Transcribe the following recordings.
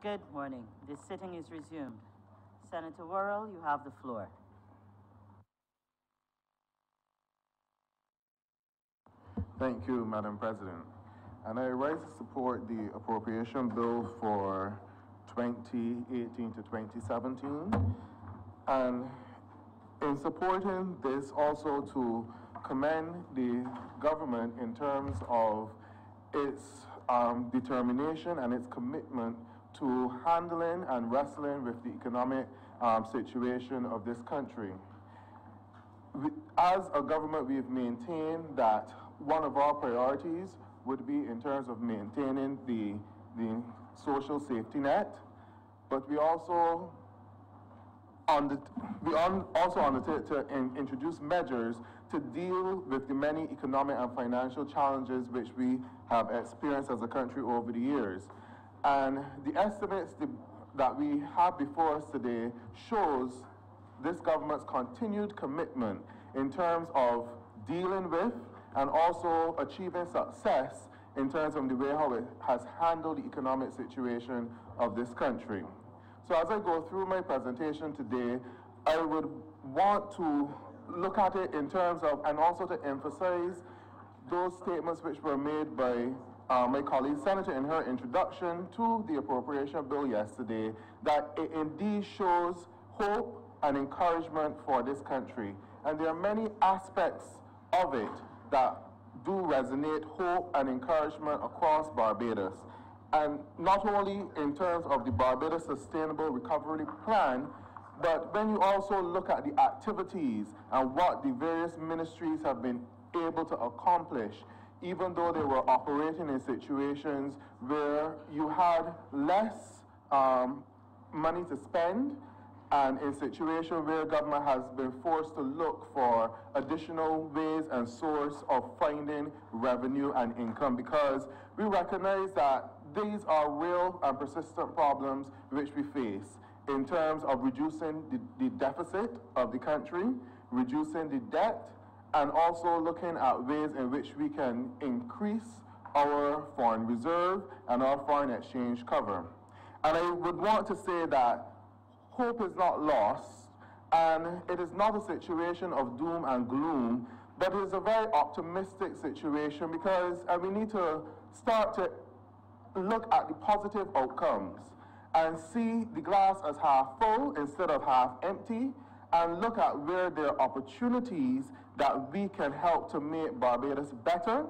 Good morning. This sitting is resumed. Senator Worrell, you have the floor. Thank you, Madam President. And I rise to support the appropriation bill for 2018 to 2017. And in supporting this, also to commend the government in terms of its determination and its commitment to handling and wrestling with the economic situation of this country. As a government, we've maintained that one of our priorities would be in terms of maintaining the social safety net, but we also undertake to introduce measures to deal with the many economic and financial challenges which we have experienced as a country over the years. And the estimates that we have before us today shows this government's continued commitment in terms of dealing with and also achieving success in terms of the way how it has handled the economic situation of this country. So as I go through my presentation today, I would want to look at it in terms of, and also to emphasize those statements which were made by my colleague Senator in her introduction to the appropriation bill yesterday, that it indeed shows hope and encouragement for this country. And there are many aspects of it that do resonate hope and encouragement across Barbados. And not only in terms of the Barbados Sustainable Recovery Plan, but when you also look at the activities and what the various ministries have been able to accomplish, even though they were operating in situations where you had less money to spend, and in situations where government has been forced to look for additional ways and source of finding revenue and income, because we recognize that these are real and persistent problems which we face in terms of reducing the deficit of the country, reducing the debt, and also looking at ways in which we can increase our foreign reserve and our foreign exchange cover. And I would want to say that hope is not lost, and it is not a situation of doom and gloom, but it is a very optimistic situation, because we need to start to look at the positive outcomes and see the glass as half full instead of half empty, and look at where there are opportunities that we can help to make Barbados better,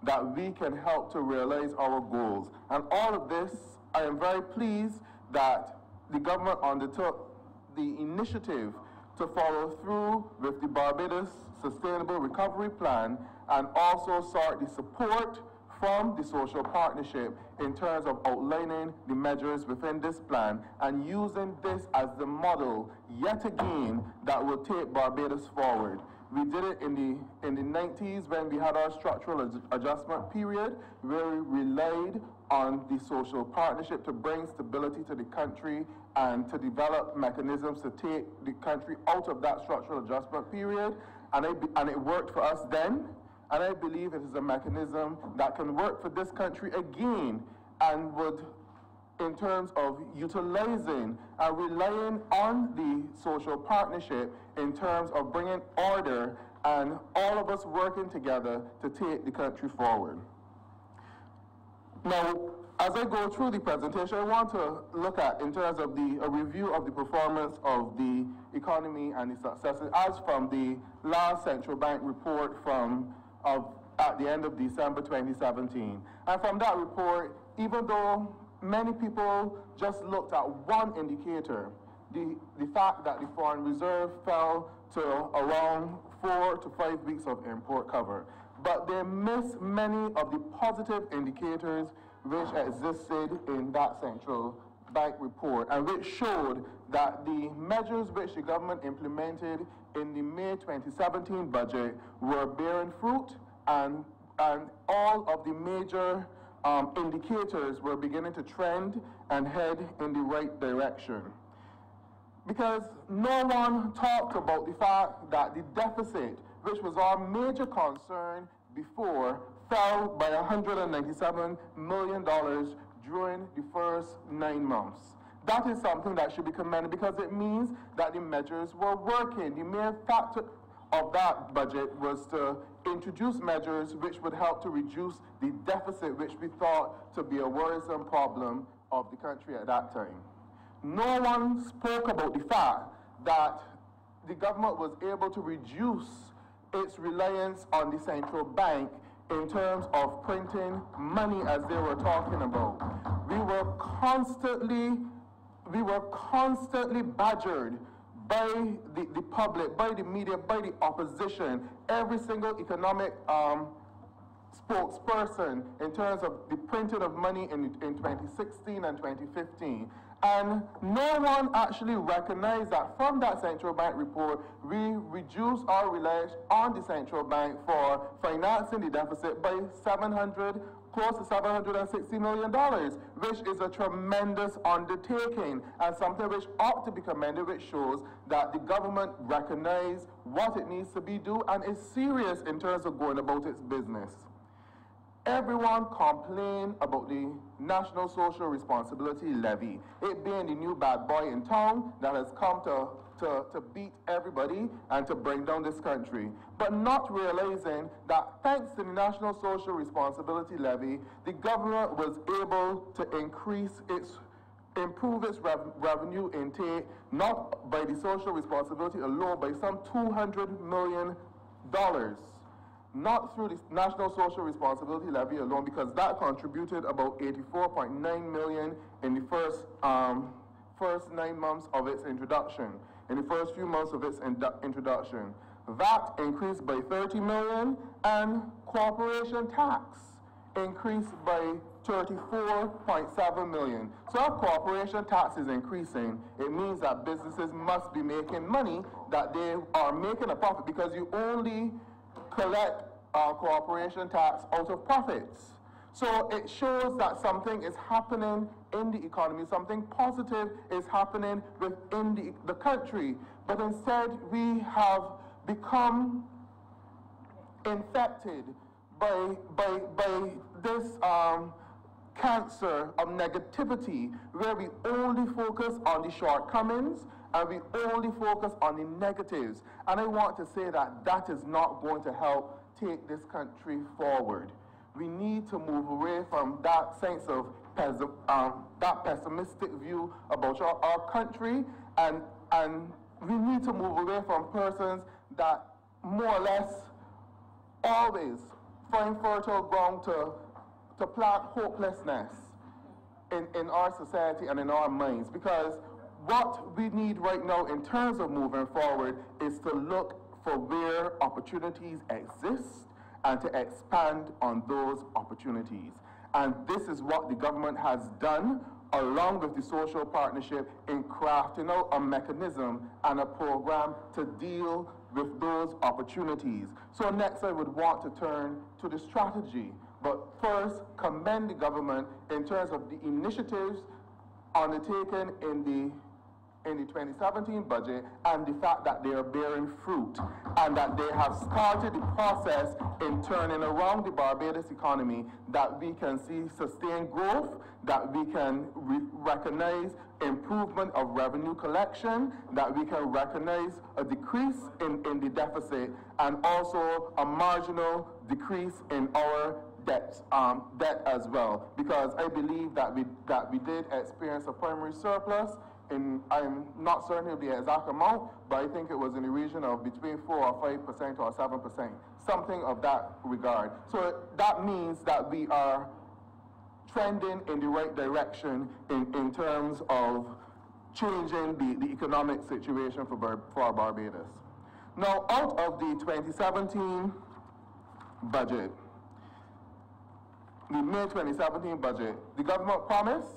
that we can help to realize our goals. And all of this, I am very pleased that the government undertook the initiative to follow through with the Barbados Sustainable Recovery Plan, and also sought the support from the social partnership in terms of outlining the measures within this plan and using this as the model yet again that will take Barbados forward. We did it in the 90s when we had our structural adjustment period, where we relied on the social partnership to bring stability to the country and to develop mechanisms to take the country out of that structural adjustment period. And it worked for us then. And I believe it is a mechanism that can work for this country again, and would, in terms of utilizing and relying on the social partnership in terms of bringing order and all of us working together to take the country forward. Now, as I go through the presentation, I want to look at, in terms of a review of the performance of the economy and the successes, as from the last central bank report at the end of December 2017. And from that report, even though many people just looked at one indicator, the fact that the foreign reserve fell to around 4 to 5 weeks of import cover, but they missed many of the positive indicators which existed in that central bank report, and which showed that the measures which the government implemented in the May 2017 budget were bearing fruit, and all of the major indicators were beginning to trend and head in the right direction. Because no one talked about the fact that the deficit, which was our major concern before, fell by $197 million during the first 9 months. That is something that should be commended because it means that the measures were working. The main factor of that budget was to introduce measures which would help to reduce the deficit, which we thought to be a worrisome problem of the country at that time. No one spoke about the fact that the government was able to reduce its reliance on the central bank in terms of printing money as they were talking about. We were constantly badgered by the public, by the media, by the opposition, every single economic spokesperson in terms of the printing of money in 2016 and 2015. And no one actually recognized that from that central bank report, we reduced our reliance on the central bank for financing the deficit by close to $760 million, which is a tremendous undertaking and something which ought to be commended, which shows that the government recognizes what it needs to be do and is serious in terms of going about its business. Everyone complained about the National Social Responsibility Levy, it being the new bad boy in town that has come to beat everybody and to bring down this country, but not realizing that thanks to the National Social Responsibility Levy, the government was able to improve its revenue intake, not by the social responsibility alone, by some $200 million. Not through the National Social Responsibility Levy alone, because that contributed about $84.9 million in the first 9 months of its introduction, in the first few months of its introduction. VAT increased by $30 million, and corporation tax increased by $34.7 million. So if corporation tax is increasing, it means that businesses must be making money, that they are making a profit, because you only collect corporation tax out of profits. So it shows that something is happening in the economy, something positive is happening within the country. But instead, we have become infected by this cancer of negativity, where we only focus on the shortcomings and we only focus on the negatives. And I want to say that that is not going to help take this country forward. We need to move away from that sense of that pessimistic view about our country, and we need to move away from persons that more or less always find fertile ground to plant hopelessness in our society and in our minds. Because what we need right now in terms of moving forward is to look for where opportunities exist and to expand on those opportunities. And this is what the government has done, along with the social partnership, in crafting out a mechanism and a program to deal with those opportunities. So next I would want to turn to the strategy, but first commend the government in terms of the initiatives undertaken in the 2017 budget, and the fact that they are bearing fruit and that they have started the process in turning around the Barbados economy, that we can see sustained growth, that we can recognize improvement of revenue collection, that we can recognize a decrease in the deficit, and also a marginal decrease in our debt as well. Because I believe that we did experience a primary surplus. I'm not certain of the exact amount, but I think it was in the region of between 4 or 5% or 7%, something of that regard. So that means that we are trending in the right direction in terms of changing the economic situation for Barbados. Now, out of the 2017 budget, the May 2017 budget, the government promised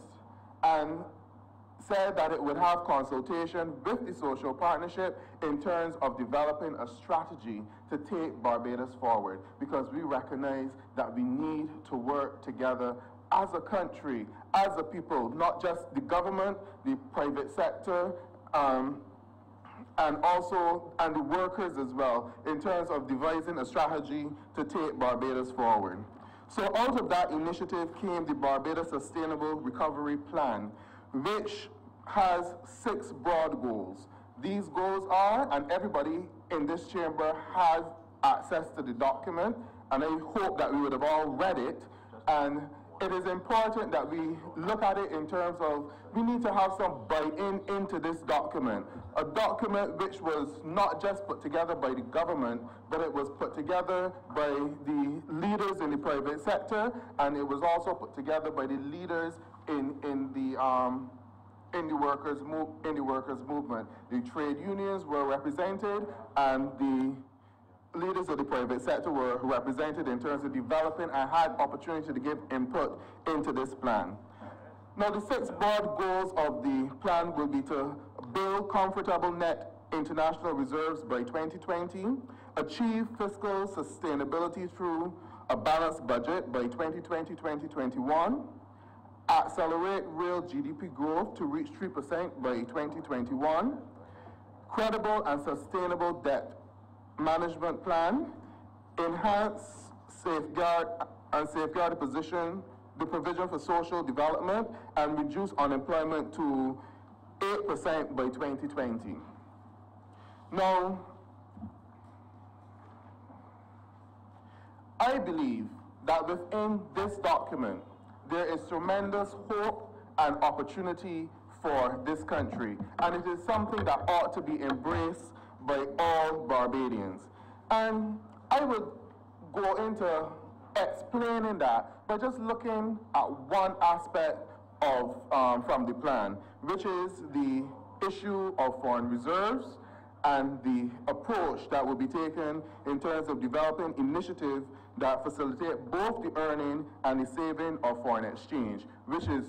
and said that it would have consultation with the social partnership in terms of developing a strategy to take Barbados forward, because we recognize that we need to work together as a country, as a people, not just the government, the private sector, and the workers as well, in terms of devising a strategy to take Barbados forward. So out of that initiative came the Barbados Sustainable Recovery Plan, which has 6 broad goals. These goals are, and everybody in this chamber has access to the document, and I hope that we would have all read it, and it is important that we look at it in terms of, we need to have some buy-in into this document. A document which was not just put together by the government, but it was put together by the leaders in the private sector, and it was also put together by the leaders in the workers' movement. The trade unions were represented, and the leaders of the private sector were represented in terms of developing and had opportunity to give input into this plan. Now, the 6 broad goals of the plan will be to build comfortable net international reserves by 2020, achieve fiscal sustainability through a balanced budget by 2020-2021, accelerate real GDP growth to reach 3% by 2021, credible and sustainable debt management plan, enhance, safeguard the provision for social development, and reduce unemployment to 8% by 2020. Now, I believe that within this document, there is tremendous hope and opportunity for this country, and it is something that ought to be embraced by all Barbadians. And I would go into explaining that by just looking at one aspect of from the plan, which is the issue of foreign reserves and the approach that will be taken in terms of developing initiatives that facilitate both the earning and the saving of foreign exchange, which is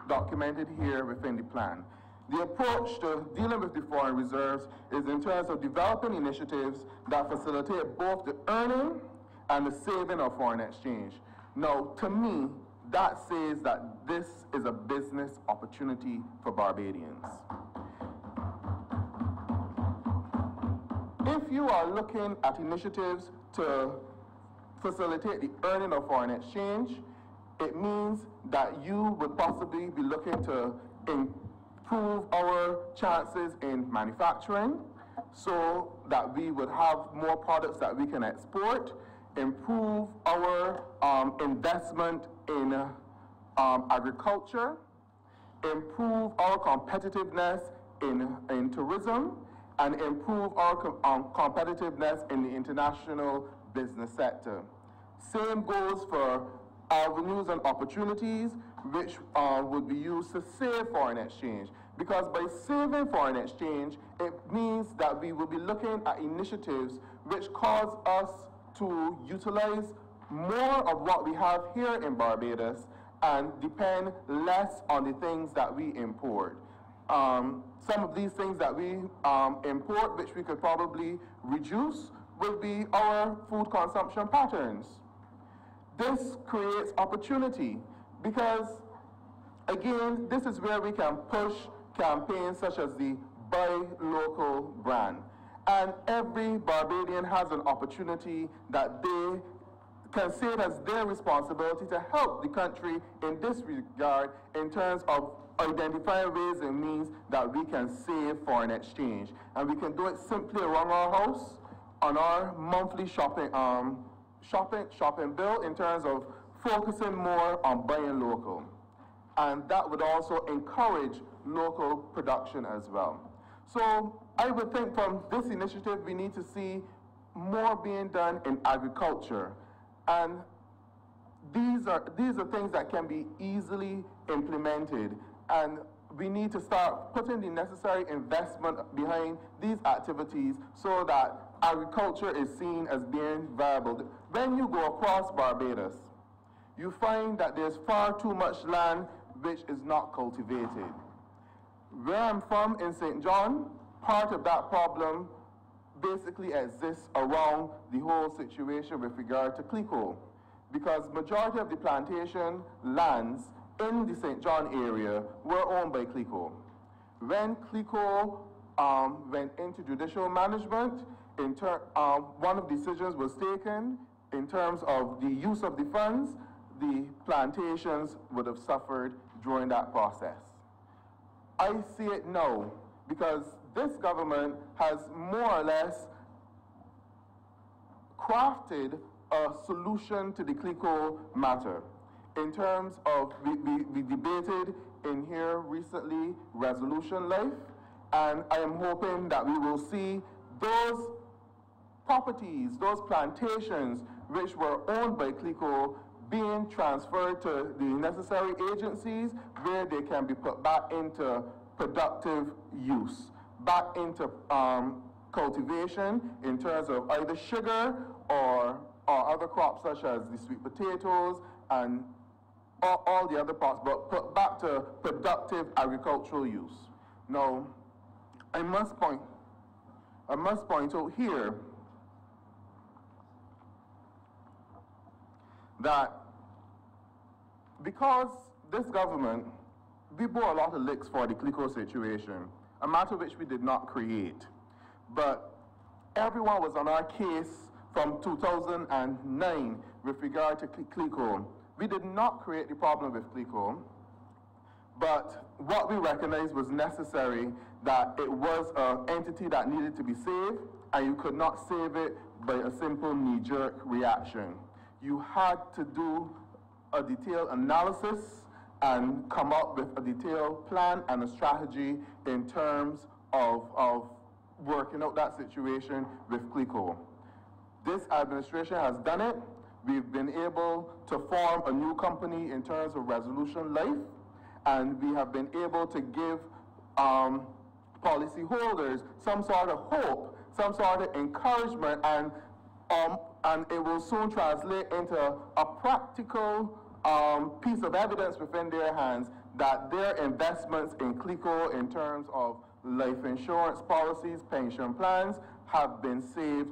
documented here within the plan. The approach to dealing with the foreign reserves is in terms of developing initiatives that facilitate both the earning and the saving of foreign exchange. Now, to me, that says that this is a business opportunity for Barbadians. If you are looking at initiatives to facilitate the earning of foreign exchange, it means that you would possibly be looking to improve our chances in manufacturing so that we would have more products that we can export, improve our investment in agriculture, improve our competitiveness in tourism, and improve our competitiveness in the international business sector. Same goes for avenues and opportunities which would be used to save foreign exchange. Because by saving foreign exchange, it means that we will be looking at initiatives which cause us to utilize more of what we have here in Barbados and depend less on the things that we import. Some of these things that we import, which we could probably reduce, will be our food consumption patterns. This creates opportunity because, again, this is where we can push campaigns such as the Buy Local brand. And every Barbadian has an opportunity that they can see it as their responsibility to help the country in this regard in terms of identifying ways and means that we can save foreign exchange. And we can do it simply around our house on our monthly shopping bill in terms of focusing more on buying local. And that would also encourage local production as well. So I would think from this initiative we need to see more being done in agriculture. And these are things that can be easily implemented, and we need to start putting the necessary investment behind these activities so that agriculture is seen as being viable. When you go across Barbados, you find that there's far too much land which is not cultivated. Where I'm from in St. John, part of that problem basically exists around the whole situation with regard to Clico, because majority of the plantation lands in the St. John area were owned by Clico. When Clico went into judicial management, one of the decisions was taken in terms of the use of the funds, the plantations would have suffered during that process. I see it now because this government has more or less crafted a solution to the CLICO matter. In terms of, we debated in here recently resolution life, and I am hoping that we will see those properties, those plantations which were owned by CLICO being transferred to the necessary agencies where they can be put back into productive use, back into cultivation in terms of either sugar or other crops such as the sweet potatoes and all the other crops, but put back to productive agricultural use. Now, I must point out here that because this government, we bore a lot of licks for the CLICO situation, a matter which we did not create. But everyone was on our case from 2009 with regard to CLICO. We did not create the problem with CLICO, but what we recognized was necessary, that it was an entity that needed to be saved, and you could not save it by a simple knee-jerk reaction. You had to do a detailed analysis and come up with a detailed plan and a strategy in terms of working out that situation with CLICO. This administration has done it. We've been able to form a new company in terms of Resolution Life, and we have been able to give policyholders some sort of hope, some sort of encouragement, and it will soon translate into a practical piece of evidence within their hands that their investments in CLICO in terms of life insurance policies, pension plans, have been saved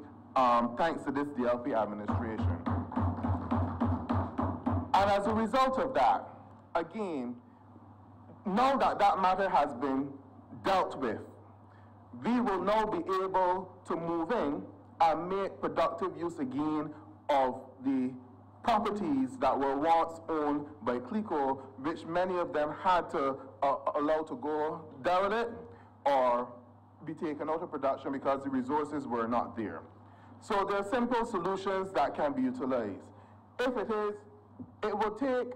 thanks to this DLP administration. And as a result of that, again, now that that matter has been dealt with, we will now be able to move in and make productive use again of the properties that were once owned by CLICO, which many of them had to allow to go derelict or be taken out of production because the resources were not there. So there are simple solutions that can be utilized. If it is, it will take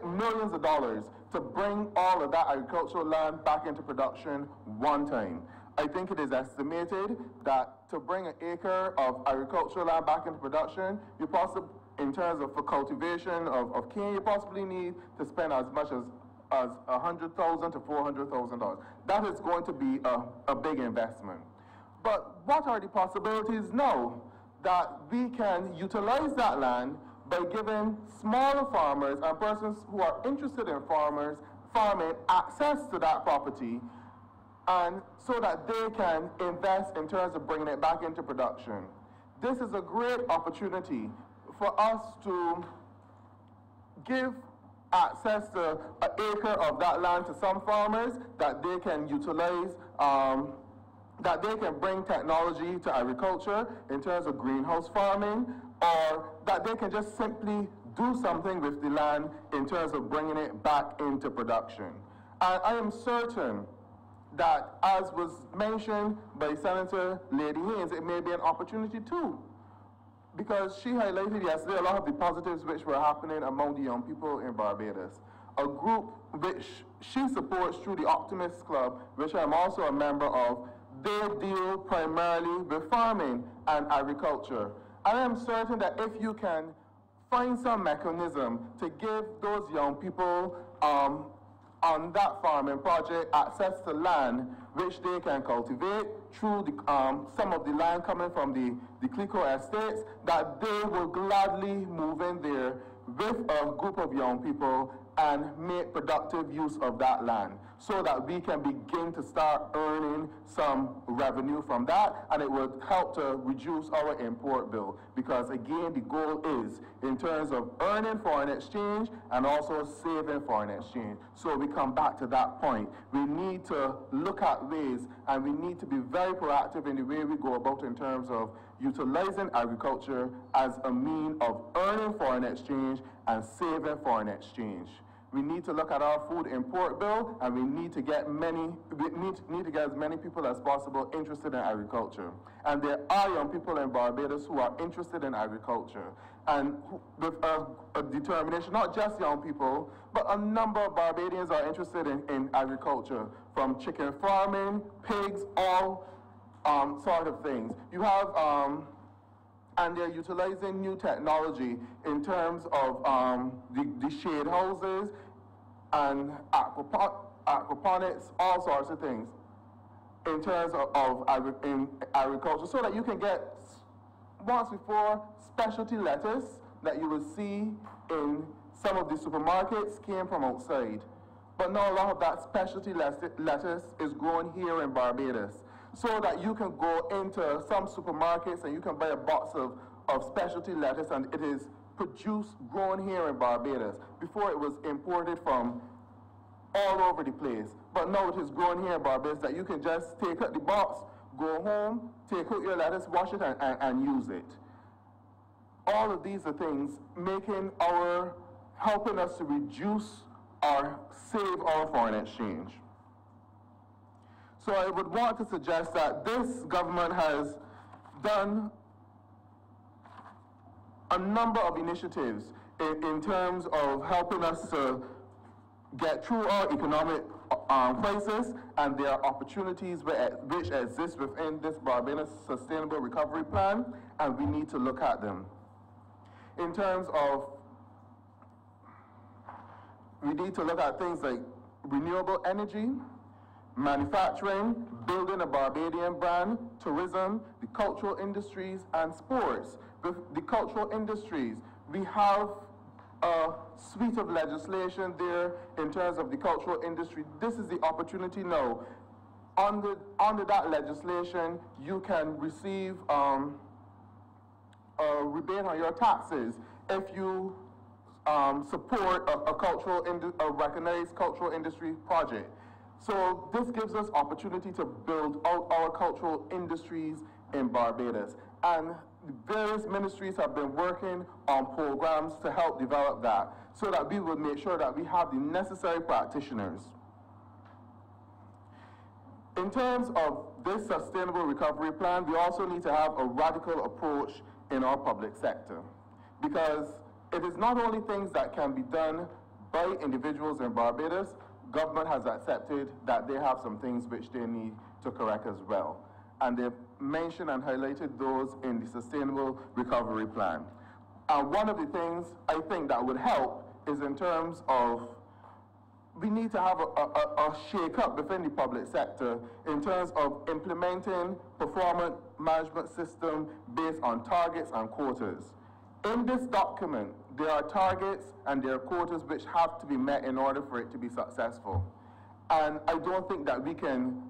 millions of dollars to bring all of that agricultural land back into production one time. I think it is estimated that to bring an acre of agricultural land back into production, you possibly, in terms of for cultivation of cane, you possibly need to spend as much as $100,000 to $400,000. That is going to be a big investment. But what are the possibilities now that we can utilize that land by giving smaller farmers and persons who are interested in farming access to that property, and so that they can invest in terms of bringing it back into production? This is a great opportunity for us to give access to an acre of that land to some farmers that they can utilize, that they can bring technology to agriculture in terms of greenhouse farming, or that they can just simply do something with the land in terms of bringing it back into production. And I am certain that, as was mentioned by Senator Lady Haynes, it may be an opportunity too, because she highlighted yesterday a lot of the positives which were happening among the young people in Barbados. A group which she supports through the Optimist Club, which I'm also a member of, they deal primarily with farming and agriculture. I am certain that if you can find some mechanism to give those young people on that farming project access to land which they can cultivate through some of the land coming from the CLICO estates, that they will gladly move in there with a group of young people and make productive use of that land. so that we can begin to start earning some revenue from that, and it would help to reduce our import bill, because again, the goal is in terms of earning foreign exchange and also saving foreign exchange. So we come back to that point. We need to look at ways, and we need to be very proactive in the way we go about in terms of utilizing agriculture as a means of earning foreign exchange and saving foreign exchange. We need to look at our food import bill, and we need to get as many people as possible interested in agriculture. And there are young people in Barbados who are interested in agriculture, and with a determination, not just young people, but a number of Barbadians are interested in agriculture, from chicken farming, pigs, all sort of things. You have, and they're utilizing new technology in terms of the shade houses and aquaponics, all sorts of things in terms of agriculture, so that you can get, once before, specialty lettuce that you will see in some of the supermarkets came from outside. But now a lot of that specialty lettuce is grown here in Barbados, so that you can go into some supermarkets and you can buy a box of specialty lettuce, and it is produced, grown here in Barbados. Before it was imported from all over the place, but now it is grown here in Barbados, that you can just take out the box, go home, take out your lettuce, wash it, and use it. All of these are things helping us to reduce or save our foreign exchange. So I would want to suggest that this government has done a number of initiatives in terms of helping us to get through our economic crisis, and there are opportunities which exist within this Barbados Sustainable Recovery Plan, and we need to look at them. In terms of, we need to look at things like renewable energy, manufacturing, building a Barbadian brand, tourism, the cultural industries, and sports. With the cultural industries, we have a suite of legislation there in terms of the cultural industry. This is the opportunity now. Under that legislation, you can receive a rebate on your taxes if you support a recognized cultural industry project. So this gives us opportunity to build out our cultural industries in Barbados. And various ministries have been working on programs to help develop that, so that we will make sure that we have the necessary practitioners. In terms of this sustainable recovery plan, we also need to have a radical approach in our public sector, because it is not only things that can be done by individuals in Barbados. Government has accepted that they have some things which they need to correct as well. And they've mentioned and highlighted those in the Sustainable Recovery Plan. And one of the things I think that would help is in terms of, we need to have a shake-up within the public sector in terms of implementing performance management system based on targets and quotas. In this document, there are targets and there are quotas which have to be met in order for it to be successful. And I don't think that we can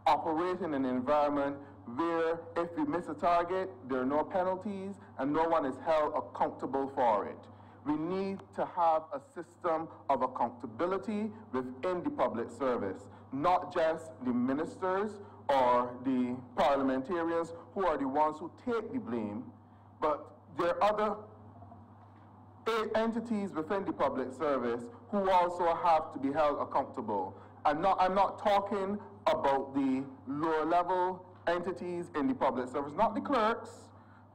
operate in an environment where if we miss a target, there are no penalties and no one is held accountable for it. We need to have a system of accountability within the public service, not just the ministers or the parliamentarians who are the ones who take the blame, but there are other entities within the public service who also have to be held accountable. I'm not talking about the lower level entities in the public service, not the clerks,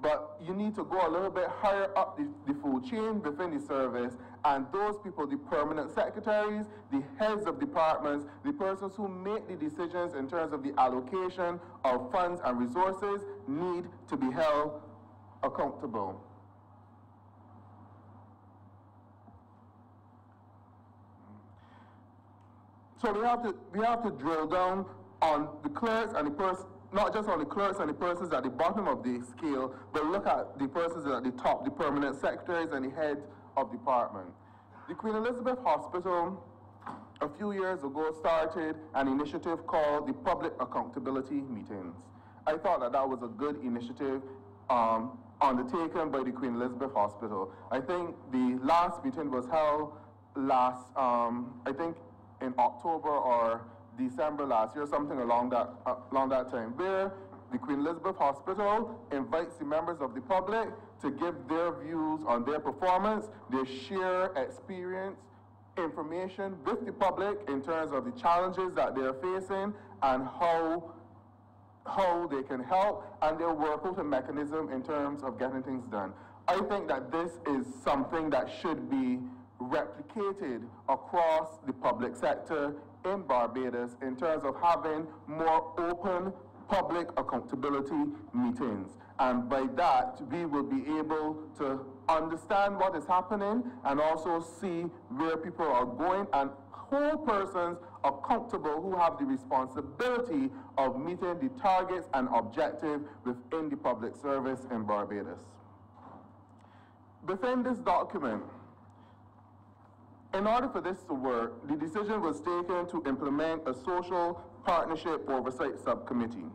but you need to go a little bit higher up the food chain within the service, and those people, the permanent secretaries, the heads of departments, the persons who make the decisions in terms of the allocation of funds and resources, need to be held accountable. So we have to drill down on the clerks and the persons, not just on the clerks and the persons at the bottom of the scale, but look at the persons at the top, the permanent secretaries and the heads of department. The Queen Elizabeth Hospital a few years ago, started an initiative called the Public Accountability Meetings. I thought that that was a good initiative undertaken by the Queen Elizabeth Hospital. I think the last meeting was held last, I think in October or December last year, something along that time, where the Queen Elizabeth Hospital invites the members of the public to give their views on their performance, their share experience, information with the public in terms of the challenges that they're facing and how they can help, and they'll work out a mechanism in terms of getting things done. I think that this is something that should be replicated across the public sector in Barbados in terms of having more open public accountability meetings. And by that, we will be able to understand what is happening and also see where people are going and hold persons accountable who have the responsibility of meeting the targets and objectives within the public service in Barbados. Within this document, in order for this to work, the decision was taken to implement a social partnership oversight subcommittee.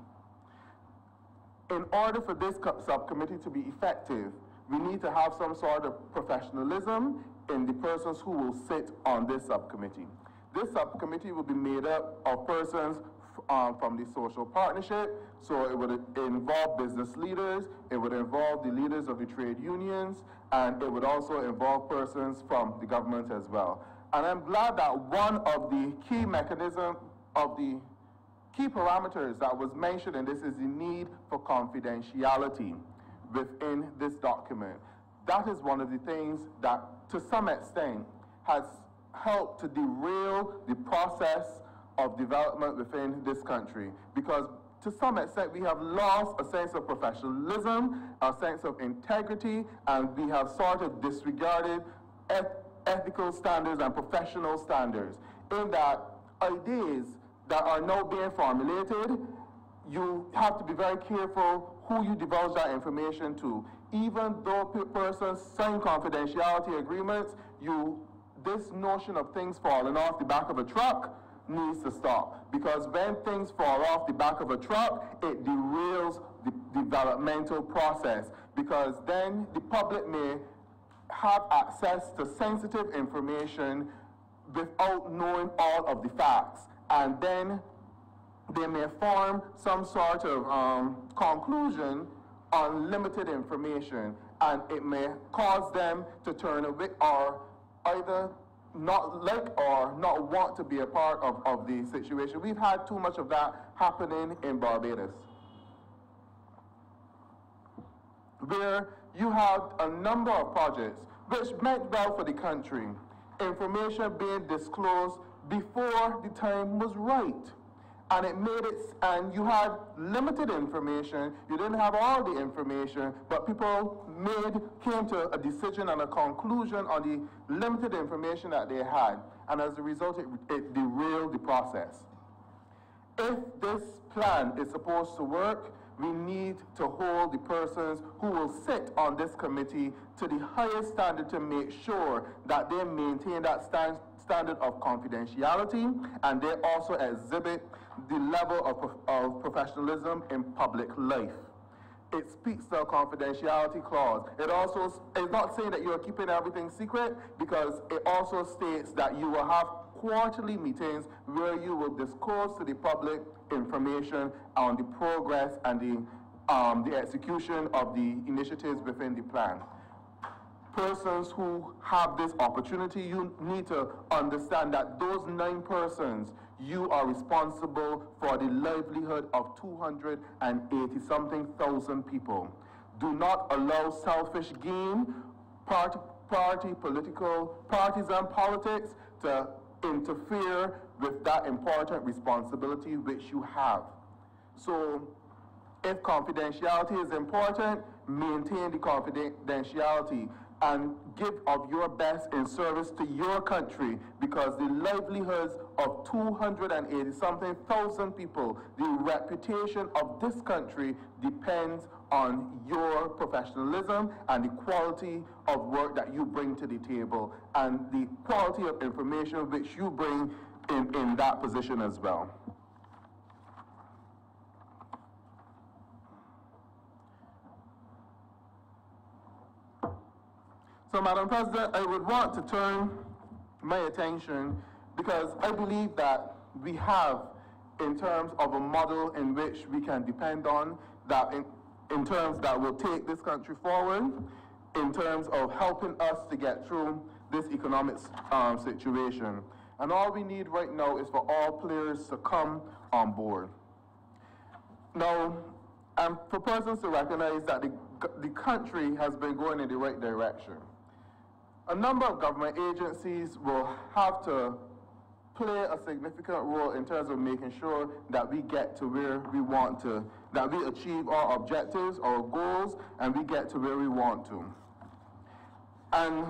In order for this subcommittee to be effective, we need to have some sort of professionalism in the persons who will sit on this subcommittee. This subcommittee will be made up of persons from the social partnership, so it would involve business leaders, it would involve the leaders of the trade unions, and it would also involve persons from the government as well. And I'm glad that one of the key mechanisms of the key parameters that was mentioned in this is the need for confidentiality within this document. That is one of the things that, to some extent, has helped to derail the process of development within this country, because to some extent we have lost a sense of professionalism, a sense of integrity, and we have sort of disregarded ethical standards and professional standards, in that ideas that are now being formulated, you have to be very careful who you divulge that information to. Even though persons sign confidentiality agreements, this notion of things falling off the back of a truck needs to stop. Because when things fall off the back of a truck, it derails the developmental process. Because then the public may have access to sensitive information without knowing all of the facts. And then they may form some sort of conclusion on limited information, and it may cause them to turn away or either not like or not want to be a part of the situation. We've had too much of that happening in Barbados, where you have a number of projects which meant well for the country, information being disclosed before the time was right. And it made it, and you had limited information, you didn't have all the information, but people came to a decision and a conclusion on the limited information that they had. And as a result, it derailed the process. If this plan is supposed to work, we need to hold the persons who will sit on this committee to the highest standard to make sure that they maintain that standard of confidentiality, and they also exhibit the level of professionalism in public life. It speaks to a confidentiality clause. It also is not saying that you are keeping everything secret, because it also states that you will have quarterly meetings where you will disclose to the public information on the progress and the execution of the initiatives within the plan. Persons who have this opportunity, you need to understand that those 9 persons, you are responsible for the livelihood of 280-something thousand people. Do not allow selfish gain, partisan politics to interfere with that important responsibility which you have. So, if confidentiality is important, maintain the confidentiality and give of your best in service to your country, because the livelihoods of 280-something thousand people, the reputation of this country depends on your professionalism and the quality of work that you bring to the table and the quality of information which you bring in that position as well. So, Madam President, I would want to turn my attention, because I believe that we have, in terms of a model in which we can depend on, that in terms that will take this country forward, in terms of helping us to get through this economic situation. And all we need right now is for all players to come on board. Now, and for persons to recognize that the country has been going in the right direction. A number of government agencies will have to play a significant role in terms of making sure that we get to where we want to, that we achieve our objectives, our goals, and we get to where we want to. And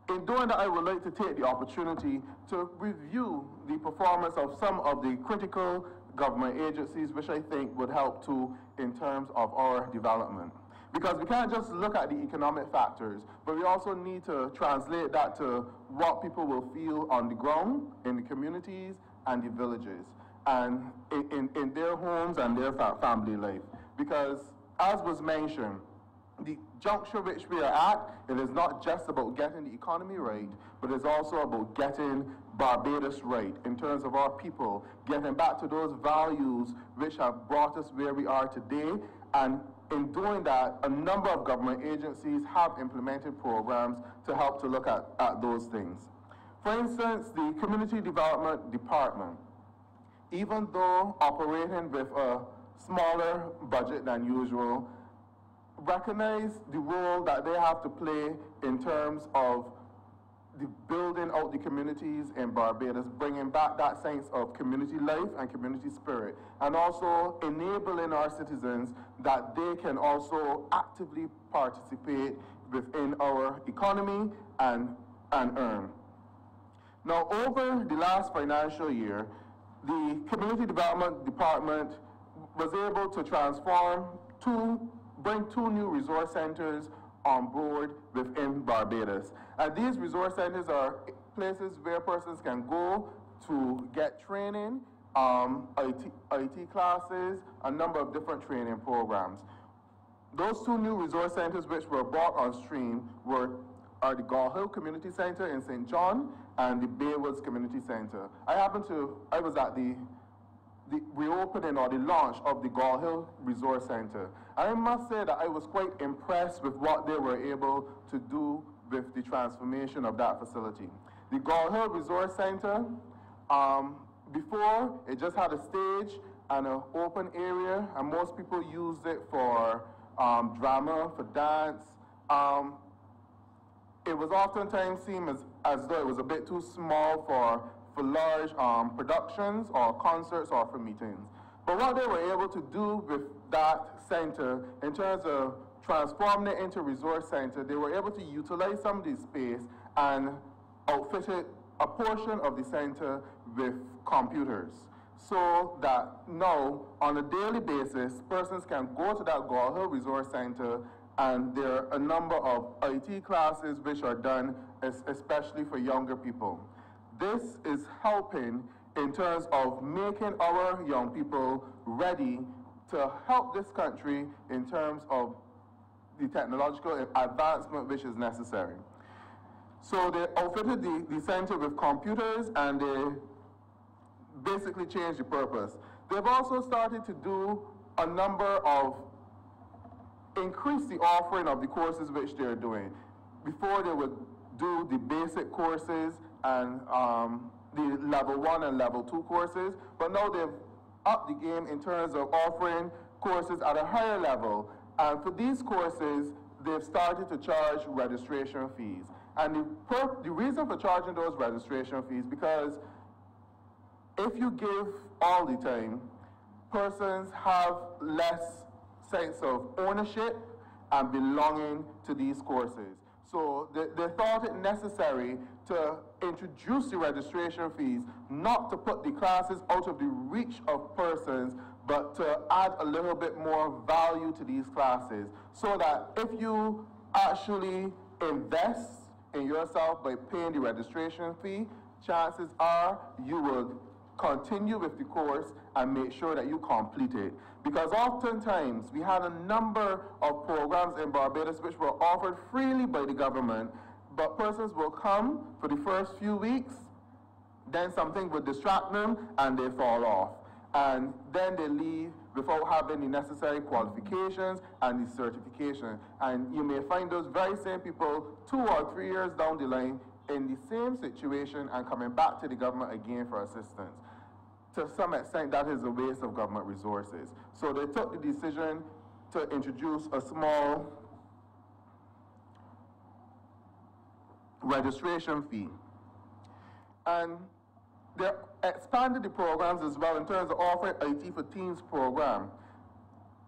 in doing that, I would like to take the opportunity to review the performance of some of the critical government agencies, which I think would help too in terms of our development. Because we can't just look at the economic factors, but we also need to translate that to what people will feel on the ground, in the communities and the villages, and in their homes and their family life. Because, as was mentioned, the juncture which we are at, it is not just about getting the economy right, but it's also about getting Barbados right in terms of our people, getting back to those values which have brought us where we are today. And in doing that, a number of government agencies have implemented programs to help to look at those things. For instance, the Community Development Department, even though operating with a smaller budget than usual, recognize the role that they have to play in terms of the building out the communities in Barbados, bringing back that sense of community life and community spirit, and also enabling our citizens that they can also actively participate within our economy and earn. Now, over the last financial year, the Community Development Department was able to bring two new resource centers on board within Barbados. And these resource centers are places where persons can go to get training, IT classes, a number of different training programs. Those two new resource centers which were brought on stream are the Gull Hill Community Center in St. John and the Baywoods Community Center. I was at the reopening or the launch of the Gull Hill Resource Center. I must say that I was quite impressed with what they were able to do with the transformation of that facility. The Gull Hill Resource Center, before, it just had a stage and an open area, and most people used it for drama, for dance. It was oftentimes seen as though it was a bit too small for large productions or concerts or for meetings. But what they were able to do with that center, in terms of transforming it into a resource center, they were able to utilize some of the space and outfitted a portion of the center with computers, so that now, on a daily basis, persons can go to that Gull Hill Resource Center, and there are a number of IT classes which are done especially for younger people. This is helping in terms of making our young people ready to help this country in terms of the technological advancement which is necessary. So they outfitted the center with computers, and they basically changed the purpose. They've also started to do a number of increase the offering of the courses which they're doing. Before, they would do the basic courses and the level 1 and level 2 courses, but now they've upped the game in terms of offering courses at a higher level. And for these courses, they've started to charge registration fees. And the reason for charging those registration fees, because if you give all the time, persons have less sense of ownership and belonging to these courses. So they thought it necessary to introduce the registration fees, not to put the classes out of the reach of persons, but to add a little bit more value to these classes, so that if you actually invest in yourself by paying the registration fee, chances are you would continue with the course and make sure that you complete it. Because oftentimes we had a number of programs in Barbados which were offered freely by the government, but persons will come for the first few weeks, then something would distract them and they fall off. And then they leave without having the necessary qualifications and the certification. And you may find those very same people 2 or 3 years down the line in the same situation and coming back to the government again for assistance. To some extent, that is a waste of government resources. So they took the decision to introduce a small registration fee. And they expanded the programs as well in terms of offering IT for Teens program.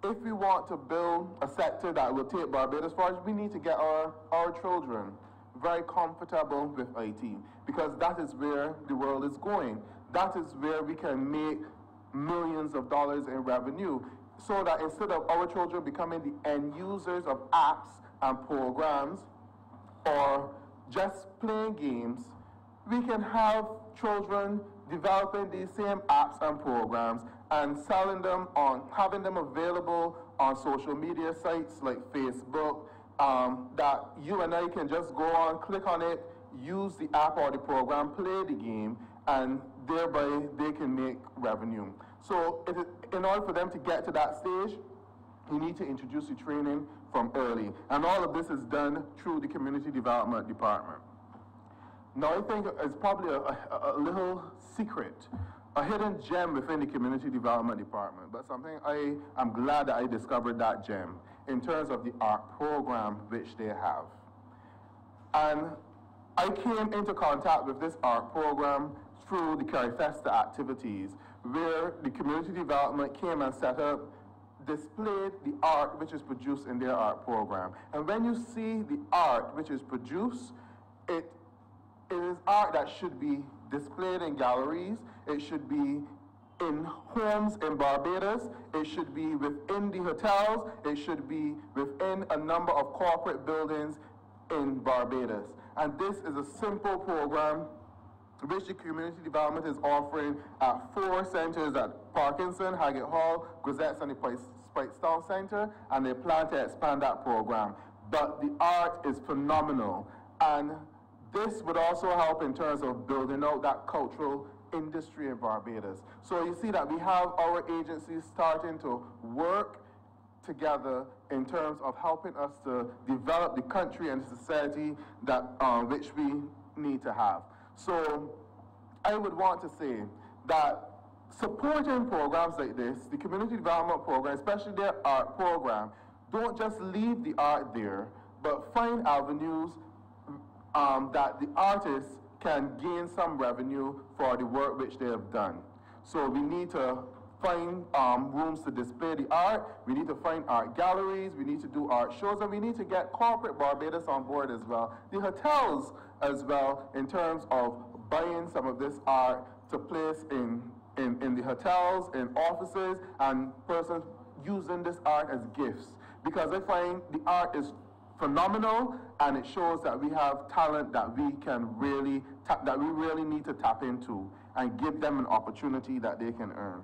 If we want to build a sector that will take Barbados forward, we need to get our children very comfortable with IT, because that is where the world is going. That is where we can make millions of dollars in revenue, so that instead of our children becoming the end users of apps and programs or just playing games, we can have children developing these same apps and programs and selling them having them available on social media sites like Facebook, that you and I can just go on, click on it, use the app or the program, play the game, and thereby they can make revenue. So in order for them to get to that stage, you need to introduce the training from early. And all of this is done through the Community Development Department. Now I think it's probably a little secret, a hidden gem within the Community Development Department, but something I'm glad that I discovered that gem in terms of the art program which they have. And I came into contact with this art program through the Carifesta activities, where the community development came and set up, displayed the art which is produced in their art program. And when you see the art which is produced, it is art that should be displayed in galleries, it should be in homes in Barbados, it should be within the hotels, it should be within a number of corporate buildings in Barbados. And this is a simple program which the community development is offering at 4 centers at Parkinson, Haggett Hall, Grisettes, and the Spikestown Center, and they plan to expand that program. But the art is phenomenal, and this would also help in terms of building out that cultural industry in Barbados. So you see that we have our agencies starting to work together in terms of helping us to develop the country and the society that which we need to have. So I would want to say that supporting programs like this, the community development program, especially their art program, don't just leave the art there, but find avenues that the artists can gain some revenue for the work which they have done. So we need to find rooms to display the art, we need to find art galleries, we need to do art shows, and we need to get corporate Barbados on board as well. The hotels as well, in terms of buying some of this art to place in the hotels, in offices, and persons using this art as gifts. Because I find the art is phenomenal, and it shows that we have talent that we can really that we really need to tap into and give them an opportunity that they can earn.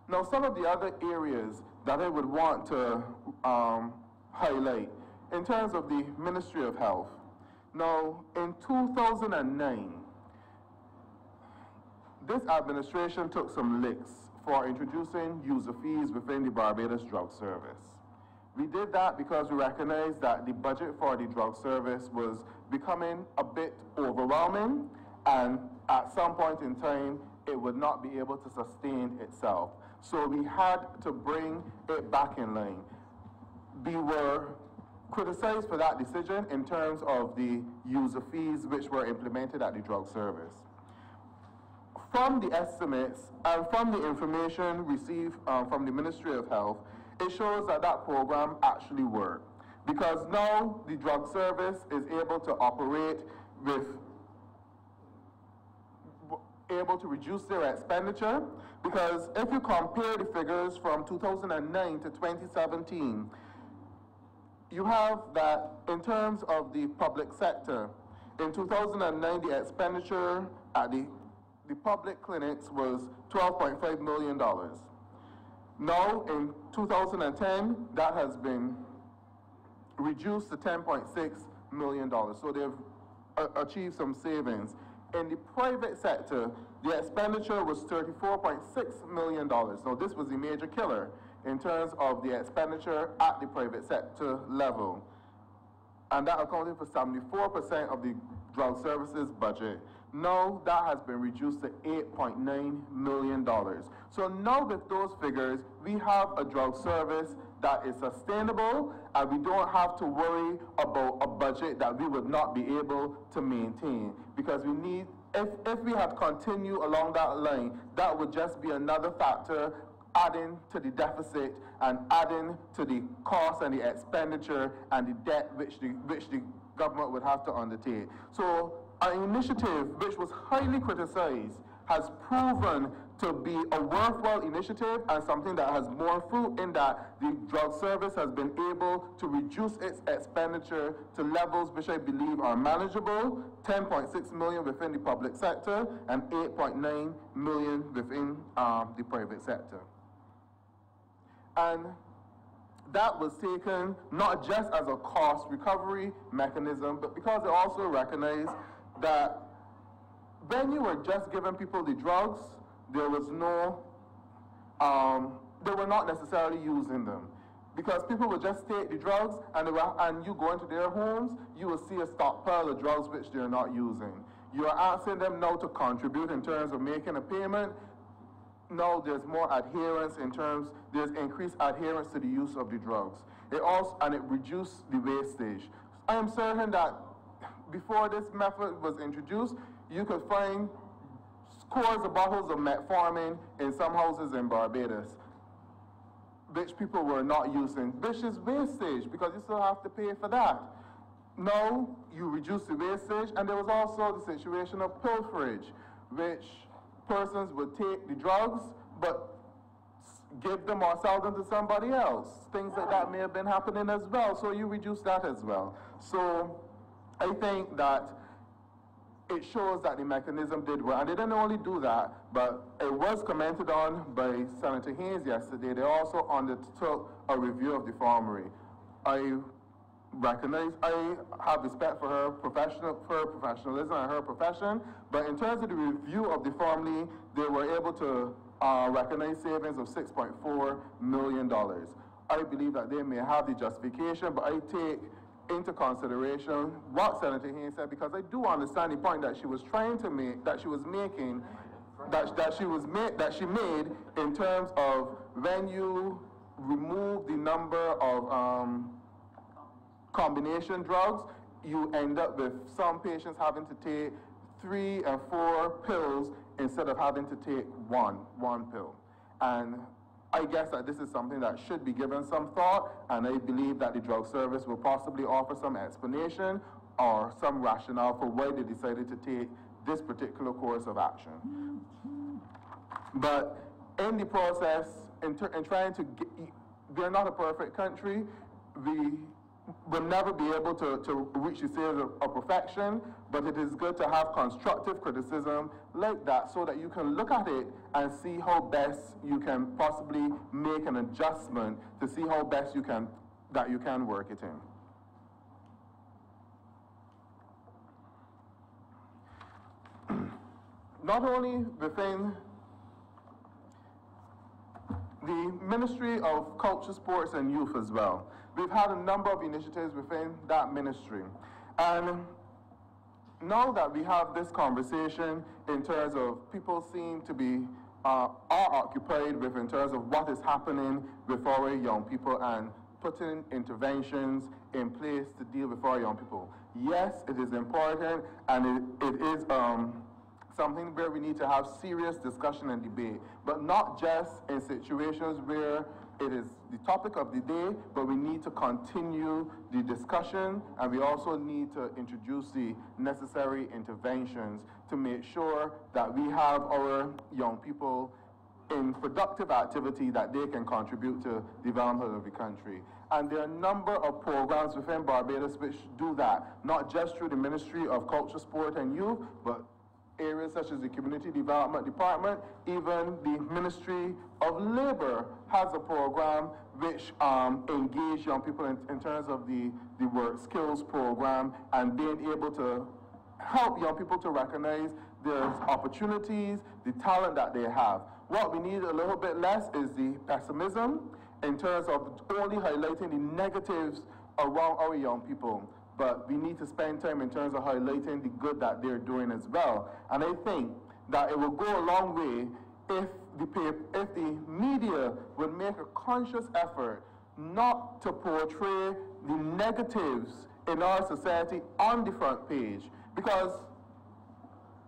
Now, some of the other areas that I would want to highlight in terms of the Ministry of Health. Now, in 2009, this administration took some licks for introducing user fees within the Barbados Drug Service. We did that because we recognized that the budget for the drug service was becoming a bit overwhelming, and at some point in time, it would not be able to sustain itself. So we had to bring it back in line. We were criticized for that decision in terms of the user fees which were implemented at the drug service. From the estimates and from the information received from the Ministry of Health, it shows that that program actually worked, because now the drug service is able to operate able to reduce their expenditure, because if you compare the figures from 2009 to 2017, you have that in terms of the public sector, In 2009, the expenditure at the public clinics was $12.5 million. Now, in 2010, that has been reduced to $10.6 million. So they've achieved some savings. In the private sector, the expenditure was $34.6 million. Now, this was a major killer in terms of the expenditure at the private sector level. And that accounted for 74% of the drug services budget. Now that has been reduced to $8.9 million. So now with those figures, we have a drug service that is sustainable, and we don't have to worry about a budget that we would not be able to maintain. Because we need, if we had continued along that line, that would just be another factor adding to the deficit and adding to the cost and the expenditure and the debt which the government would have to undertake. So an initiative which was highly criticized has proven to be a worthwhile initiative and something that has borne fruit in that the drug service has been able to reduce its expenditure to levels which I believe are manageable, 10.6 million within the public sector and 8.9 million within the private sector. And that was taken not just as a cost recovery mechanism, but because it also recognized that when you were just giving people the drugs, there was no, they were not necessarily using them. Because people would just take the drugs and you go into their homes, you will see a stockpile of drugs which they're not using. You are asking them now to contribute in terms of making a payment. Now there's more adherence there's increased adherence to the use of the drugs. It reduced the wastage. I am certain that before this method was introduced, you could find scores of bottles of metformin in some houses in Barbados, which people were not using, which is wastage because you still have to pay for that. Now you reduce the wastage, and there was also the situation of pilferage, which persons would take the drugs but give them or sell them to somebody else. Things like that may have been happening as well, so you reduce that as well. So I think that it shows that the mechanism did well. And they didn't only do that, but it was commented on by Senator Haynes yesterday. They also undertook a review of the formulary. I have respect for her professionalism and her profession, but in terms of the review of the formulary, they were able to recognize savings of $6.4 million. I believe that they may have the justification, but I take into consideration what Senator Haynes said, because I do understand the point that she was trying to make, that she made in terms of when you remove the number of combination drugs, you end up with some patients having to take 3 and 4 pills instead of having to take one pill. And I guess that this is something that should be given some thought, and I believe that the drug service will possibly offer some explanation or some rationale for why they decided to take this particular course of action. But in the process, in trying to get, we're not a perfect country. We will never be able to reach the stage of perfection, but it is good to have constructive criticism like that so that you can look at it and see how best you can possibly make an adjustment to see how best you can work it in. Not only within the Ministry of Culture, Sports and Youth as well, we've had a number of initiatives within that ministry. And now that we have this conversation in terms of people seem to be are occupied with in terms of what is happening with our young people and putting interventions in place to deal with our young people. Yes, it is important, and it is something where we need to have serious discussion and debate, but not just in situations where it is the topic of the day, but we need to continue the discussion, and we also need to introduce the necessary interventions to make sure that we have our young people in productive activity that they can contribute to the development of the country. And there are a number of programs within Barbados which do that, not just through the Ministry of Culture, Sport and Youth, but areas such as the Community Development Department. Even the Ministry of Labor has a program which engage young people in terms of the work skills program and being able to help young people to recognize their opportunities, the talent that they have. What we need a little bit less is the pessimism in terms of only highlighting the negatives around our young people. But we need to spend time in terms of highlighting the good that they're doing as well. And I think that it will go a long way if the media would make a conscious effort not to portray the negatives in our society on the front page. Because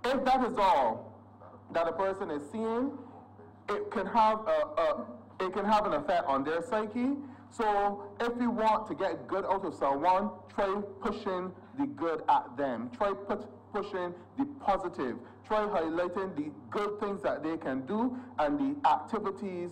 if that is all that a person is seeing, it can have an effect on their psyche. So if we want to get good out of someone, try pushing the good at them. Try pushing the positive. Try highlighting the good things that they can do and the activities,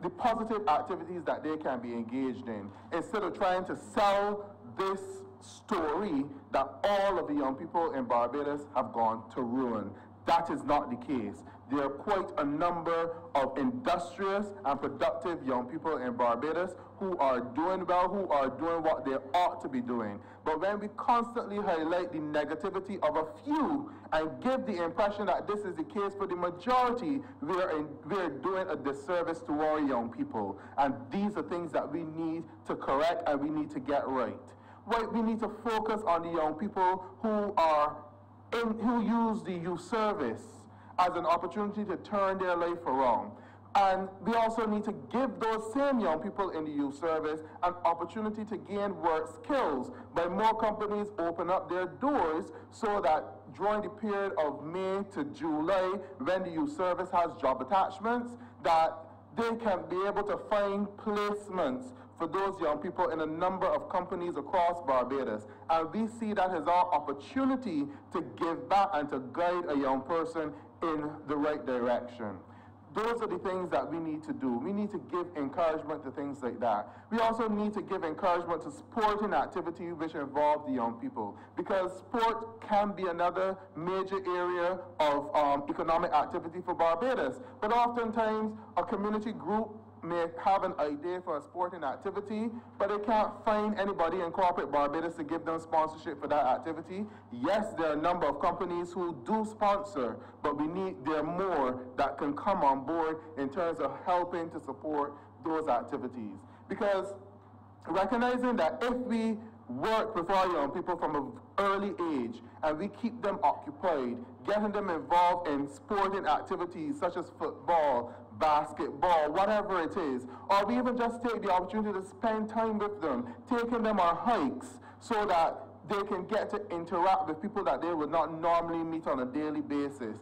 the positive activities that they can be engaged in, instead of trying to sell this story that all of the young people in Barbados have gone to ruin. That is not the case. There are quite a number of industrious and productive young people in Barbados who are doing well, who are doing what they ought to be doing. But when we constantly highlight the negativity of a few and give the impression that this is the case for the majority, we are doing a disservice to our young people. And these are things that we need to correct and we need to get right. We need to focus on the young people who use the youth service as an opportunity to turn their life around. And we also need to give those same young people in the youth service an opportunity to gain work skills by more companies open up their doors so that during the period of May to July, when the youth service has job attachments, that they can be able to find placements for those young people in a number of companies across Barbados. And we see that as our opportunity to give back and to guide a young person in the right direction. Those are the things that we need to do. We need to give encouragement to things like that. We also need to give encouragement to sporting activity which involve the young people, because sport can be another major area of economic activity for Barbados. But oftentimes, a community group may have an idea for a sporting activity, but they can't find anybody in corporate Barbados to give them sponsorship for that activity. Yes, there are a number of companies who do sponsor, but there are more that can come on board in terms of helping to support those activities. Because recognizing that if we work with our young people from an early age and we keep them occupied, getting them involved in sporting activities such as football, basketball, whatever it is, or we even just take the opportunity to spend time with them, taking them on hikes so that they can get to interact with people that they would not normally meet on a daily basis.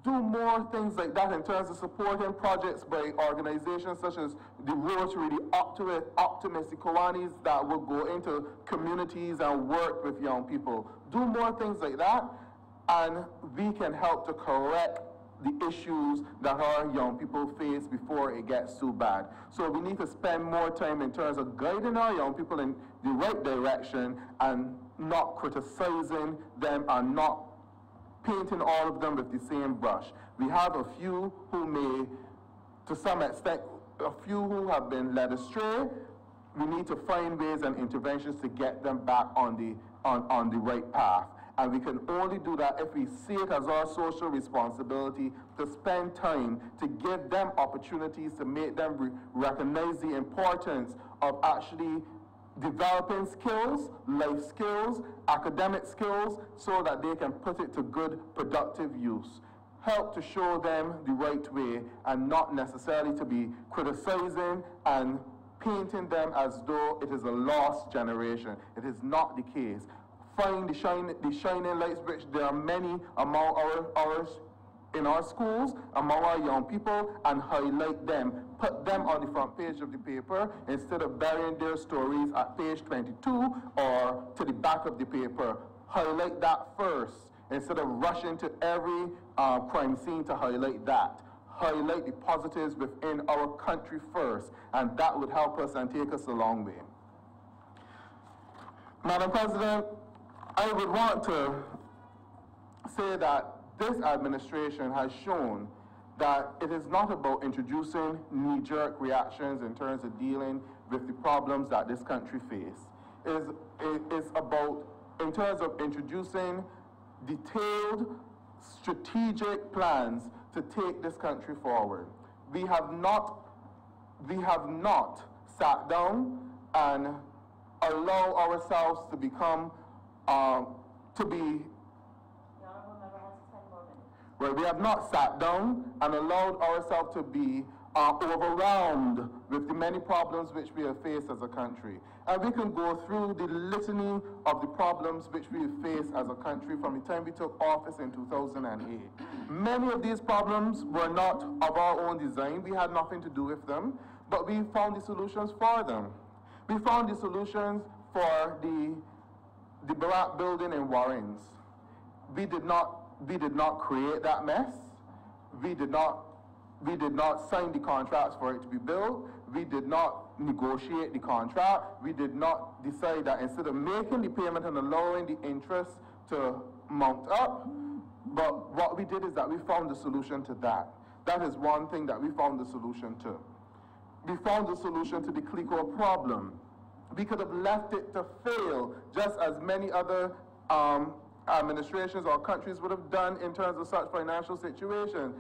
Do more things like that in terms of supporting projects by organizations such as the Rotary, the Optimist, the Kiwanis that will go into communities and work with young people. Do more things like that, and we can help to correct the issues that our young people face before it gets too bad. So we need to spend more time in terms of guiding our young people in the right direction and not criticizing them and not painting all of them with the same brush. We have a few who may, to some extent, a few who have been led astray. We need to find ways and interventions to get them back on the right path. And we can only do that if we see it as our social responsibility to spend time to give them opportunities to make them recognize the importance of actually developing skills, life skills, academic skills, so that they can put it to good, productive use. Help to show them the right way and not necessarily to be criticizing and painting them as though it is a lost generation. It is not the case. Find the shining lights, which there are many among in our schools, among our young people, and highlight them. Put them on the front page of the paper instead of burying their stories at page 22 or to the back of the paper. Highlight that first instead of rushing to every crime scene to highlight that. highlight the positives within our country first, and that would help us and take us a long way. Madam President, I would want to say that this administration has shown that it is not about introducing knee-jerk reactions in terms of dealing with the problems that this country faces. It is about, in terms of introducing detailed, strategic plans to take this country forward. We have not sat down and allow ourselves to become, we have not sat down and allowed ourselves to be overwhelmed with the many problems which we have faced as a country. And we can go through the litany of the problems which we have faced as a country from the time we took office in 2008. Many of these problems were not of our own design. We had nothing to do with them, but we found the solutions for them. We found the solutions for the Barack building in Warrens. We did not create that mess. We did not sign the contracts for it to be built. We did not negotiate the contract. We did not decide that instead of making the payment and allowing the interest to mount up, but what we did is that we found the solution to that. That is one thing that we found the solution to. We found the solution to the CLICO problem. We could have left it to fail, just as many other administrations or countries would have done in terms of such financial situations.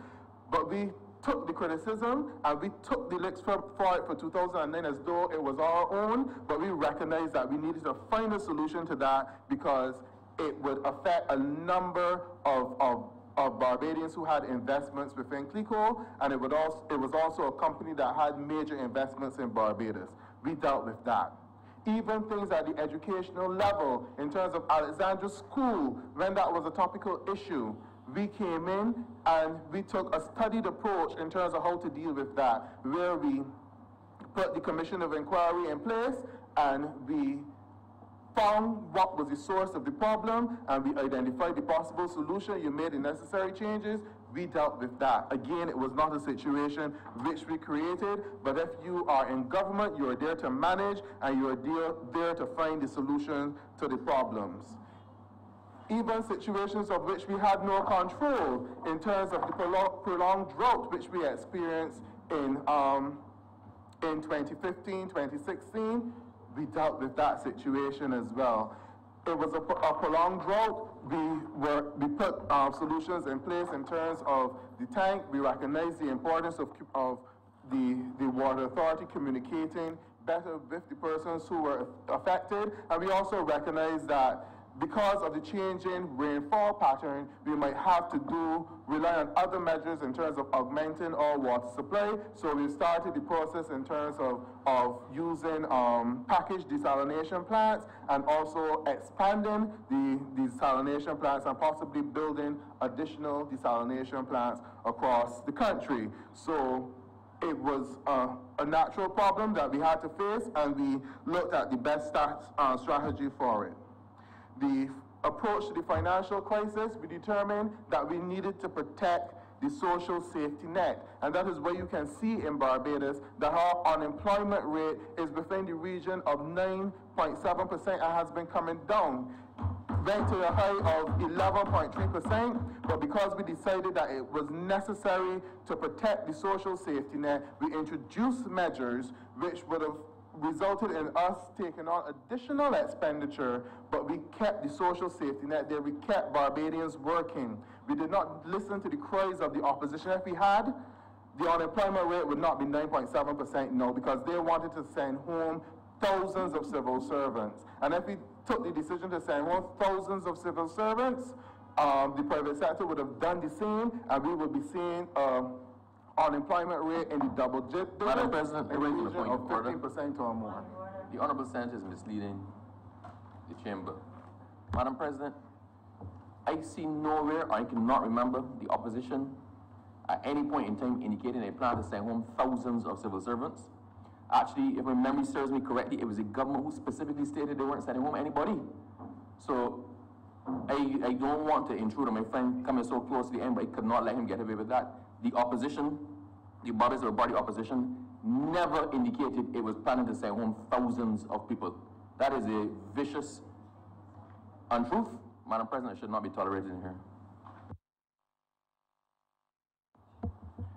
But we took the criticism and we took the licks for it for 2009 as though it was our own, but we recognized that we needed to find a solution to that because it would affect a number of Barbadians who had investments within CLICO, and it was also a company that had major investments in Barbados. We dealt with that. Even things at the educational level, in terms of Alexandra School, when that was a topical issue, we came in and we took a studied approach in terms of how to deal with that, where we put the commission of inquiry in place and we found what was the source of the problem and we identified the possible solution. You made the necessary changes. We dealt with that. Again, it was not a situation which we created, but if you are in government, you are there to manage and you are there to find the solution to the problems. Even situations of which we had no control in terms of the prolonged drought which we experienced in 2015, 2016, we dealt with that situation as well. It was a prolonged drought. We put solutions in place in terms of the tank. We recognized the importance of the Water Authority communicating better with the persons who were affected, and we also recognized that because of the changing rainfall pattern, we might have to rely on other measures in terms of augmenting our water supply. So we started the process in terms of using packaged desalination plants and also expanding the desalination plants and possibly building additional desalination plants across the country. So it was a natural problem that we had to face, and we looked at the best strategy for it. The approach to the financial crisis, we determined that we needed to protect the social safety net. And that is where you can see in Barbados that our unemployment rate is within the region of 9.7% and has been coming down. Went to a high of 11.3%, but because we decided that it was necessary to protect the social safety net, we introduced measures which would have resulted in us taking on additional expenditure, but we kept the social safety net there. We kept Barbadians working. We did not listen to the cries of the opposition. If we had, the unemployment rate would not be 9.7% no, because they wanted to send home thousands of civil servants. And if we took the decision to send home thousands of civil servants, the private sector would have done the same, and we would be seeing unemployment rate in the double digits, Madam President, in the region of 15% or more. The Honourable Senator is misleading the Chamber. Madam President, I see nowhere, I cannot remember the opposition at any point in time indicating a plan to send home thousands of civil servants. Actually, if my memory serves me correctly, it was the government who specifically stated they weren't sending home anybody. So I don't want to intrude on my friend coming so close to the end, but I could not let him get away with that. the opposition, the Barbados Labour Party opposition, never indicated it was planning to send home thousands of people. That is a vicious untruth. Madam President, it should not be tolerated in here.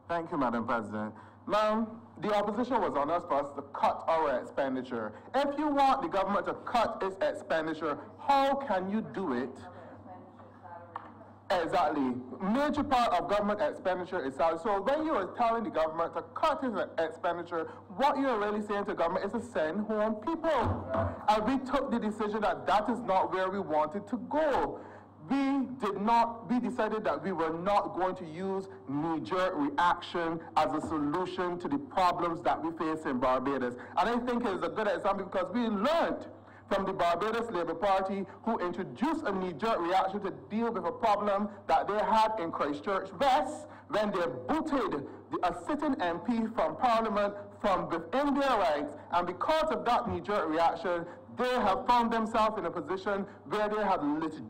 Thank you, Madam President. Ma'am, the opposition was on us for us to cut our expenditure. If you want the government to cut its expenditure, how can you do it? Exactly. Major part of government expenditure is salary. So when you are telling the government to cut its expenditure, what you're really saying to government is to send home people. And we took the decision that that is not where we wanted to go. We decided that we were not going to use knee-jerk reaction as a solution to the problems that we face in Barbados. And I think it is a good example because we learned from the Barbados Labour Party, who introduced a knee-jerk reaction to deal with a problem that they had in Christchurch West when they booted a sitting MP from Parliament from within their ranks. And because of that knee-jerk reaction, they have found themselves in a position where they have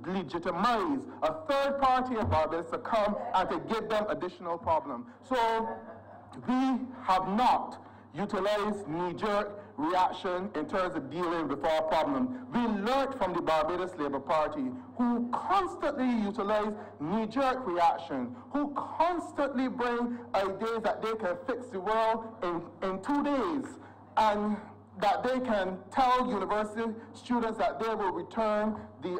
legitimized a third party in Barbados to come and to give them additional problems. So we have not utilized knee-jerk reaction in terms of dealing with our problem. We learned from the Barbados Labour Party, who constantly utilize knee-jerk reaction, who constantly bring ideas that they can fix the world in 2 days, and that they can tell university students that they will return the,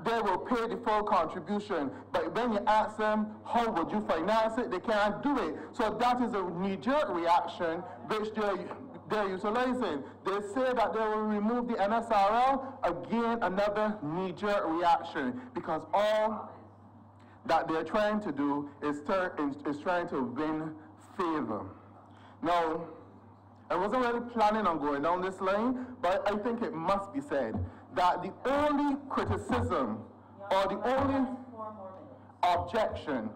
they will pay the full contribution. But when you ask them, how would you finance it, they can't do it. So that is a knee-jerk reaction which they're utilizing. They say that they will remove the NSRL, again, another knee-jerk reaction, because all that they're trying to do is trying to win favor. Now, I wasn't really planning on going down this line, but I think it must be said that the only criticism or the only objection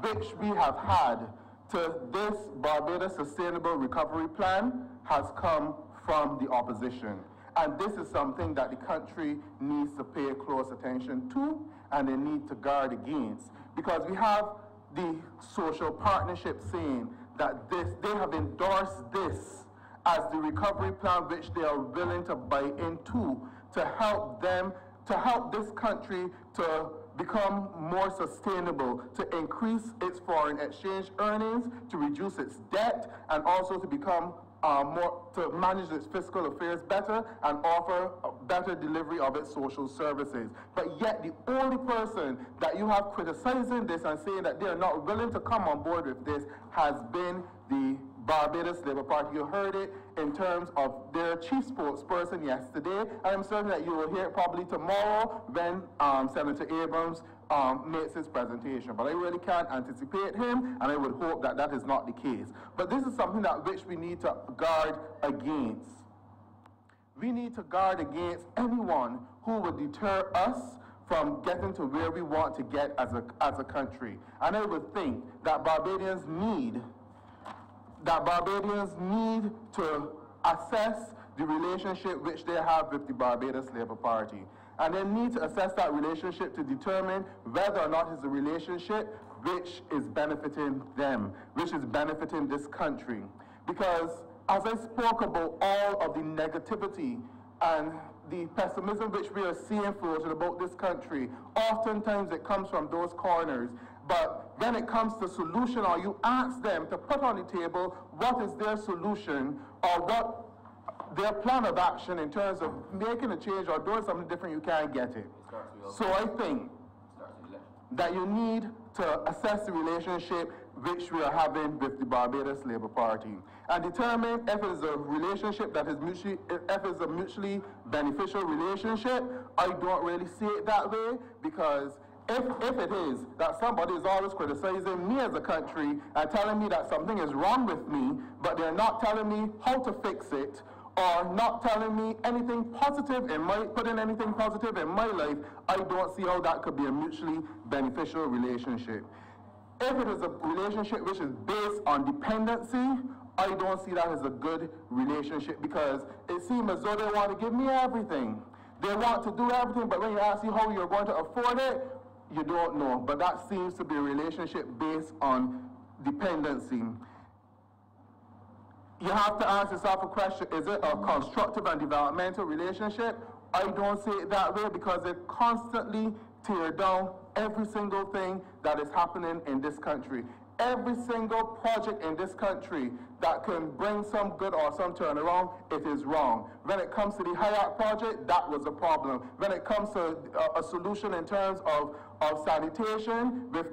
which we have had to this Barbados Sustainable Recovery Plan has come from the opposition. And this is something that the country needs to pay close attention to and they need to guard against. Because we have the social partnership saying that they have endorsed this as the recovery plan which they are willing to buy into to help this country to become more sustainable, to increase its foreign exchange earnings, to reduce its debt, and also to become to manage its fiscal affairs better and offer a better delivery of its social services. But yet the only person that you have criticizing this and saying that they are not willing to come on board with this has been the Barbados Labour Party. You heard it in terms of their chief spokesperson yesterday, and I'm certain that you will hear it probably tomorrow when Senator Abrams makes his presentation. But I really can't anticipate him, and I would hope that that is not the case. But this is something that which we need to guard against. We need to guard against anyone who would deter us from getting to where we want to get as a country. And I would think that Barbadians need to assess the relationship which they have with the Barbados Labour Party. And they need to assess that relationship to determine whether or not it's a relationship which is benefiting them, which is benefiting this country. Because as I spoke about all of the negativity and the pessimism which we are seeing floated about this country, oftentimes it comes from those corners. But when it comes to solution, or you ask them to put on the table what is their solution or what their plan of action in terms of making a change or doing something different, you can't get it. So I think that you need to assess the relationship which we are having with the Barbados Labour Party and determine if it is a relationship that is a mutually beneficial relationship. I don't really see it that way, because if it is that somebody is always criticizing me as a country and telling me that something is wrong with me, but they're not telling me how to fix it, or not telling me anything positive putting anything positive in my life, I don't see how that could be a mutually beneficial relationship. If it is a relationship which is based on dependency, I don't see that as a good relationship, because it seems as though they want to give me everything. They want to do everything, but when you ask you how you're going to afford it, you don't know, but that seems to be a relationship based on dependency. You have to ask yourself a question, is it a constructive and developmental relationship? I don't see it that way because they constantly tear down every single thing that is happening in this country. Every single project in this country that can bring some good or some turnaround, it is wrong. When it comes to the Hayat project, that was a problem. When it comes to a solution in terms of sanitation with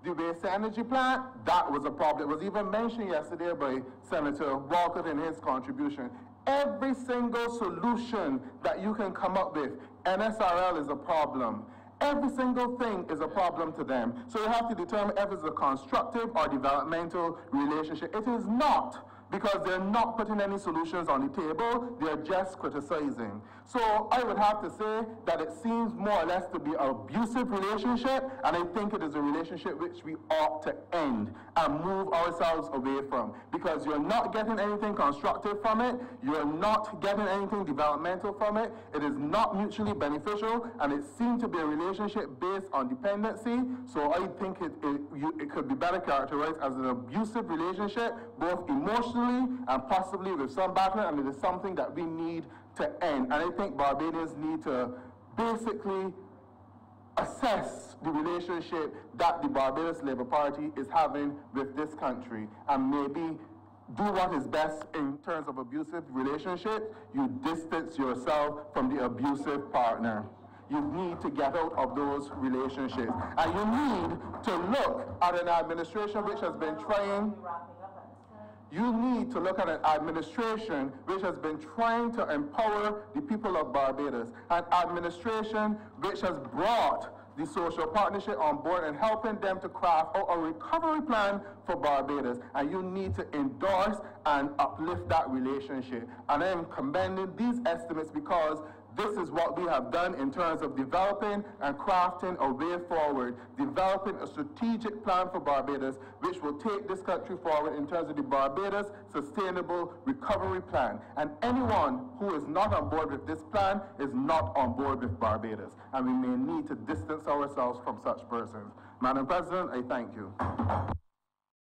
the waste energy plant, that was a problem. It was even mentioned yesterday by Senator Walcott in his contribution. Every single solution that you can come up with, NSRL is a problem. Every single thing is a problem to them. So you have to determine if it's a constructive or developmental relationship. It is not, because they're not putting any solutions on the table, they're just criticizing. So I would have to say that it seems more or less to be an abusive relationship, and I think it is a relationship which we ought to end and move ourselves away from, because you're not getting anything constructive from it, you're not getting anything developmental from it, it is not mutually beneficial, and it seems to be a relationship based on dependency. So I think it could be better characterized as an abusive relationship, both emotionally and possibly with some background, and it is something that we need to end. And I think Barbadians need to basically assess the relationship that the Barbados Labour Party is having with this country, and maybe do what is best in terms of abusive relationships. You distance yourself from the abusive partner. You need to get out of those relationships. And you need to look at an administration which has been trying to empower the people of Barbados, an administration which has brought the social partnership on board and helping them to craft a recovery plan for Barbados. And you need to endorse and uplift that relationship. And I am commending these estimates because this is what we have done in terms of developing and crafting a way forward, developing a strategic plan for Barbados, which will take this country forward in terms of the Barbados Sustainable Recovery Plan. And anyone who is not on board with this plan is not on board with Barbados. And we may need to distance ourselves from such persons. Madam President, I thank you.